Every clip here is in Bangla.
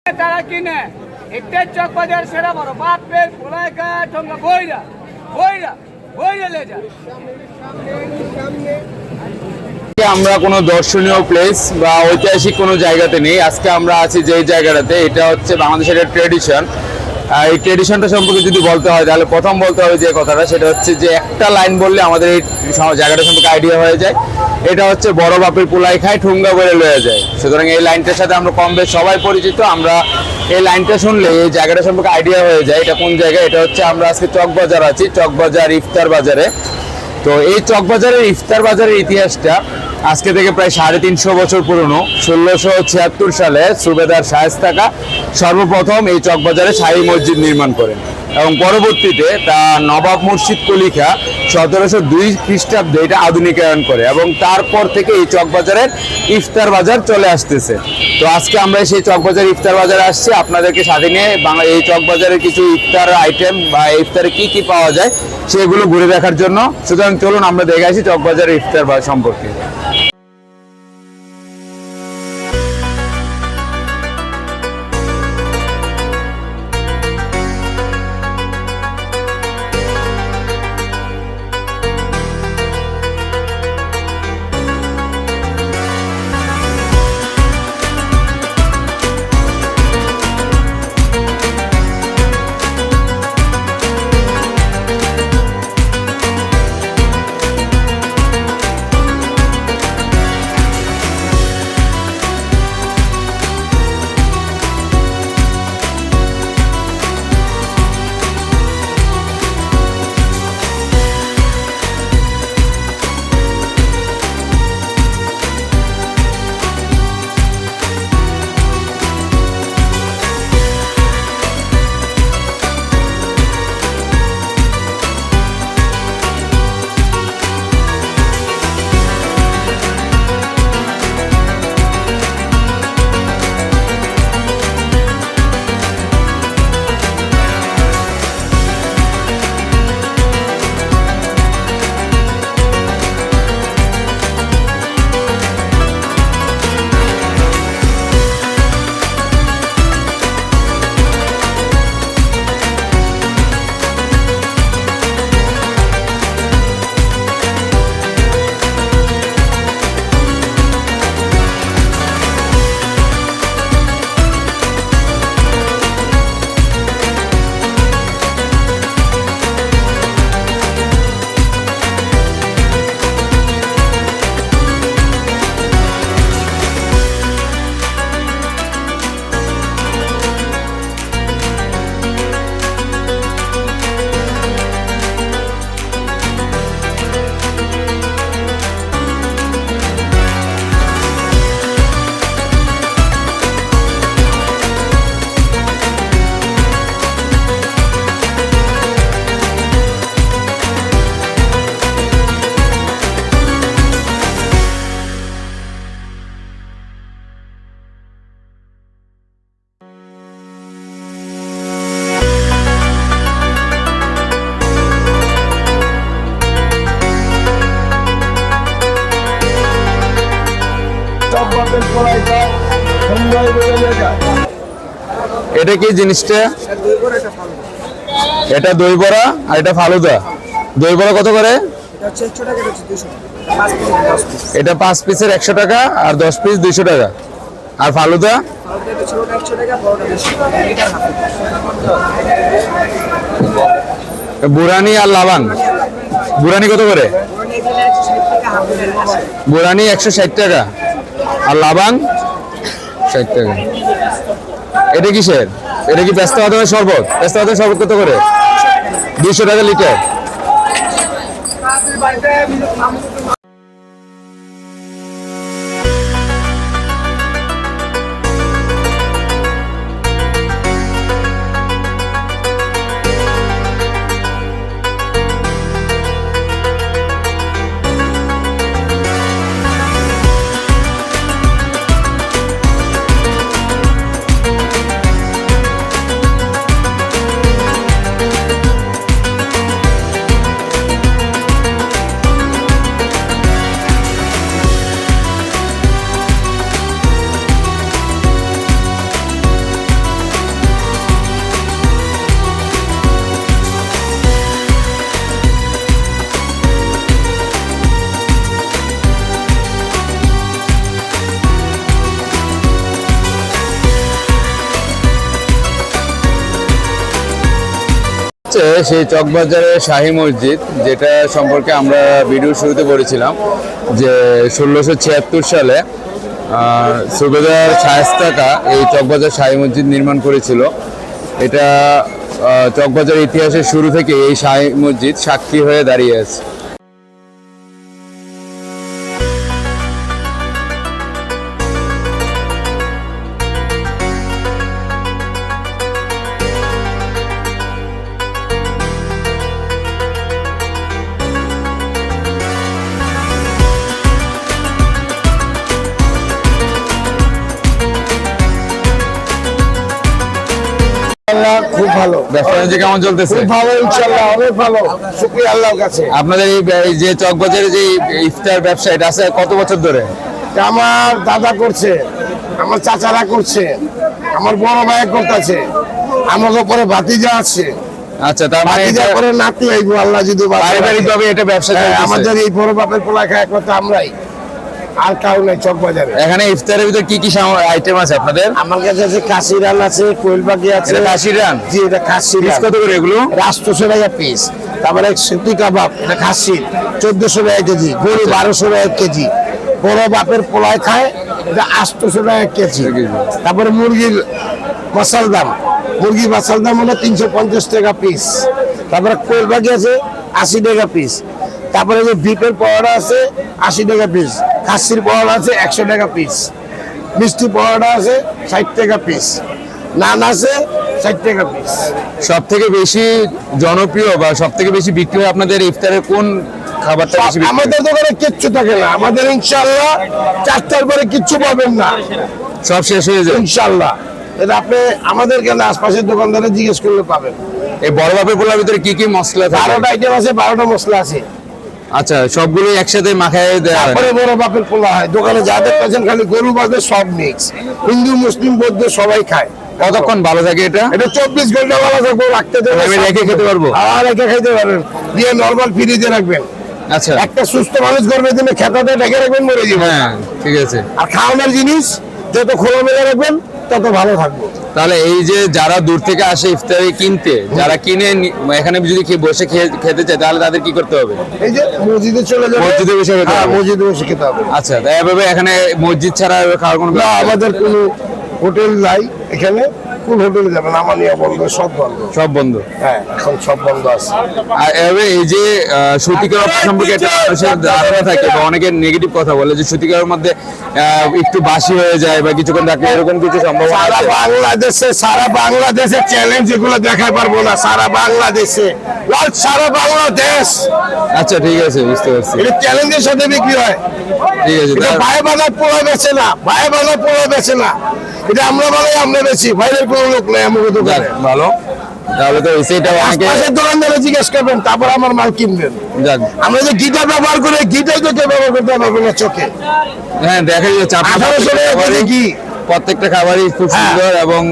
তারা কিনে এটাই চক বাজার সেরা বড় বাপের পোলাইকা ঠোঙ্গা বইরা বইরা বইরা লে যায়। আমরা কোনো দর্শনীয় প্লেস বা ঐতিহাসিক কোনো জায়গাতে নেই। আজকে আমরা আছি যে জায়গাটাতে, এটা হচ্ছে বাংলাদেশের একটা ট্রেডিশন। এই ট্রেডিশনটা সম্পর্কে যদি বলতে হয় তাহলে প্রথম বলতে হবে যে কথাটা, সেটা হচ্ছে যে একটা লাইন বললে আমাদের এই জায়গাটা সম্পর্কে আইডিয়া হয়ে যায়। এটা হচ্ছে বড় বাপের পোলাই খায় ঠুঙ্গা বলে লয়ে যায়। সুতরাং এই লাইনটার সাথে আমরা কম বেশ সবাই পরিচিত। আমরা এই লাইনটা শুনলে এই জায়গাটা সম্পর্কে আইডিয়া হয়ে যায় এটা কোন জায়গা। এটা হচ্ছে আমরা আজকে চকবাজার আছি, চকবাজার ইফতার বাজারে। তো এই চকবাজারের ইফতার বাজারের ইতিহাসটা আজকে থেকে প্রায় 350 বছর পুরনো। 1676 সালে সুবেদার শায়েস্তা খাঁ সর্বপ্রথম এই চকবাজারে শাহী মসজিদ নির্মাণ করেন এবং পরবর্তীতে তা নবাব মুর্শিদ কুলি খাঁ 1702 খ্রিস্টাব্দে এটা আধুনিকায়ন করে এবং তারপর থেকে এই চকবাজারের ইফতার বাজার চলে আসতেছে। তো আজকে আমরা সেই চকবাজার ইফতার বাজারে আসছি আপনাদেরকে সাথে নিয়ে এই চকবাজারের কিছু ইফতার আইটেম বা ইফতারে কি কি পাওয়া যায় সেগুলো ঘুরে দেখার জন্য। সুতরাং চলুন আমরা দেখে আসি চকবাজারের ইফতার বাজার সম্পর্কে। এটা কি জিনিসটা? এটা দই বড়া আর এটা ফালুদা। দই বড়া কত করে? এটা 5 পিসের 100 টাকা আর 10 পিস 200 টাকা। আর ফালুদা বুরানি আর লাবান। বুরানি কত করে? বুরানি 160 টাকা আর লাবান 60 টাকা। এটা কিসের? এটা কি ব্যস্ত বাদামের শরবত? ব্যস্ত বাদামের শরবত কত করে? 200 টাকা লিটার। হচ্ছে সেই চকবাজারের শাহী মসজিদ, যেটা সম্পর্কে আমরা ভিডিও শুরুতে বলেছিলাম যে 1676 সালে সুবেদার শায়েস্তা খাঁ এই চকবাজার শাহী মসজিদ নির্মাণ করেছিল। এটা চকবাজার ইতিহাসের শুরু থেকে এই শাহী মসজিদ সাক্ষী হয়ে দাঁড়িয়ে আছে। খুব ভালো, ব্যবসা বাণিজ্য কেমন চলতেছে? খুব ভালো, ইনশাআল্লাহ অনেক ভালো, শুকরিয়া আল্লাহর কাছে। আপনাদের এই যে চকবাজারে যে ইফতার ব্যবসা, এটা আছে কত বছর ধরে? এটা আমার দাদা করছে, আমার চাচারা করছে, আমার বড় ভাই করতেছে, আমাকে পরে ভাতিজা আছে, আচ্ছা, তার মানে ভাতিজা এটা করে নাতি আইবো আল্লাহ যদি বাঁচায়। পারিবারিকভাবে এটা ব্যবসা চলতেছে। আমাদের এই বড় বাপের পোলা খায় করতে আমরাই, আর কাউ নাই চকবাজারে। এখানে ইফতারের ভিতরে কি কি আইটেম আছে আপনাদের? আমার কাছে আছে কাশি রান আছে, কোয়েল পাখি আছে। এটা কাশির রান? জি, এটা খাসি পিস কত করে এগুলো? 800 টাকা পিস। তারপরে সুতি কাবাব, এটা খাসি 1400 টাকা কেজি, গরু 1200 টাকা কেজি। বড় বাপের পোলায় খায়, এটা 800 টাকা কেজি। তারপরে মুরগির মশাল দাম, মুরগির মশাল দাম হলো 350 টাকা পিস। তারপরে কোয়েল পাখি আছে 80 টাকা পিস। তারপরে যে বিপের পরোটা আছে 80 টাকা পিস, খাসির পরোটা আছে 100 টাকা পিস, মিষ্টি পরোটা আছে 60 টাকা পিস, নান আছে 60 টাকা পিস। সব থেকে বেশি জনপ্রিয় বা সব থেকে বেশি বিক্রি হয় আপনাদের ইফতারের কোন খাবারটা বেশি বিক্রি হয়? আমাদের দোকানে কিচ্ছু থাকে না, আমাদের ইনশাআল্লাহ 4টার পরে কিচ্ছু পাবেন না, সব শেষ হয়ে যায় ইনশাআল্লাহ। এটা আপনি আমাদের কেন আশপাশের দোকানদারে জিজ্ঞেস করলে পাবেন। এই বড় বাপের পোলার ভিতরে কি কি মশলা থাকে? 12টা আইটেম আছে, 12টা মশলা আছে। আচ্ছা, সবগুলো একসাথে মাখায় দেওয়া হয়? তারপরে বড় বাপের পোলা হয়, দোকানে যা দেখতেছেন খালি গরু বাদে সব মিক্স, হিন্দু মুসলিম বৌদ্ধ সবাই খায়। কতক্ষণ ভালো থাকে এটা? এটা 24 ঘন্টা ভালো থাকবে, রাখতে দেবেন, আমি রেখে খেতে পারবো? আর রেখে খেতে পারবেন, দিয়ে নরমাল ফ্রিজে রাখবেন। আচ্ছা, একটা সুস্থ মানুষ গর্ভে দিলে খেতাতে ঢেকে রাখবেন, মরে যাবে। হ্যাঁ, ঠিক আছে। আর খাওয়ানোর জিনিস যত খোলামেলা রাখবেন তত ভালো থাকবে। তাহলে এই যে যারা দূর থেকে আসে ইফতারি কিনতে, যারা কিনে এখানে যদি বসে খেতে চায়, তাহলে তাদের কি করতে হবে? এই যে মসজিদে চলে যাবে, মসজিদে বসে খেতে হ্যাঁ, হবে? মসজিদে বসে খেতে হবে। আচ্ছা, তাই এভাবে এখানে মসজিদ ছাড়া খাওয়ার কোনো না, আমাদের কোনো হোটেল নাই এখানে, কোন হোটেলে যাবেন, আমানিয়া বন্ধ, সব বন্ধ। সব বন্ধ? হ্যাঁ, এখন সব বন্ধ আছে। আর এভাবে এই যে সুতি কাবাব সম্পর্কে একটা মানুষের ধারণা থাকে বা অনেকে নেগেটিভ কথা বলে যে সুতি কাবাবের মধ্যে একটু বাসি হয়ে যায় বা কিছুক্ষণ রাখলে এরকম কিছু সম্ভাবনা সারা আছে? সারা বাংলাদেশে চ্যালেঞ্জ এগুলো দেখাই পারবো না, সারা বাংলাদেশে, সারা বাংলাদেশ। আচ্ছা, ঠিক আছে, বুঝতে পারছি। এটা চ্যালেঞ্জের সাথে বিক্রি হয়। ঠিক আছে, এটা ভাই বাজার পোলা বেছে না, ভাই বাজার পোলা বেছে না, এটা আমরা বানাই, আমরা বেছি, বাইরের কোনো লোক নেই আমাদের যাক, দোকানে। ভালো। তাহলে তো সেটা অনেকে আশপাশের দোকানদারে জিজ্ঞেস করবেন, তারপর আমার মাল কিনবেন। যাক, আমরা যে গিটা ব্যবহার করে, গিটাই তো কেউ ব্যবহার করতে পারবে না চোখে। হ্যাঁ, দেখা যাচ্ছে 1800 টাকা কেজি ঘি। প্রত্যেকটা খাবারই খুব হ্যাঁ। সুন্দর এবং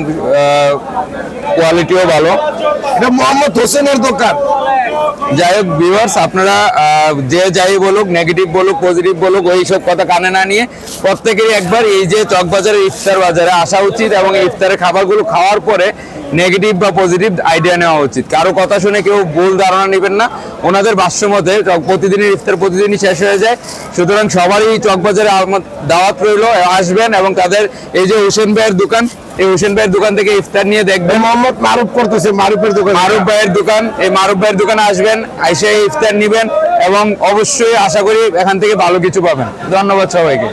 কোয়ালিটিও ভালো। এটা মোহাম্মদ হোসেনের দোকান। যাই হোক ভিউয়ার্স, আপনারা যে যাই বলুক, নেগেটিভ বলুক পজিটিভ বলুক, ওই সব কথা কানে না নিয়ে প্রত্যেকেরই একবার এই যে চকবাজারের ইফতার বাজারে আসা উচিত এবং এই ইফতারের খাবারগুলো খাওয়ার পরে নেগেটিভ বা পজিটিভ আইডিয়া নেওয়া উচিত। কারো কথা শুনে কেউ ভুল ধারণা নেবেন না। ওনাদের ভাষ্য মতে প্রতিদিনের ইফতার প্রতিদিনই শেষ হয়ে যায়, সুতরাং সবারই চকবাজারে দাওয়াত রইল, আসবেন এবং তাদের এই যে হোসেন ভাইয়ের দোকান, এই হোসেন ভাইয়ের দোকান থেকে ইফতার নিয়ে দেখবেন। মোহাম্মদ মারুফ করতেছে, মারুফের দোকান, মারুফ ভাইয়ের দোকান, এই মারুফ ভাইয়ের দোকানে আসবেন, এসে ইফতার নিবেন এবং অবশ্যই আশা করি এখান থেকে ভালো কিছু পাবেন। ধন্যবাদ সবাইকে।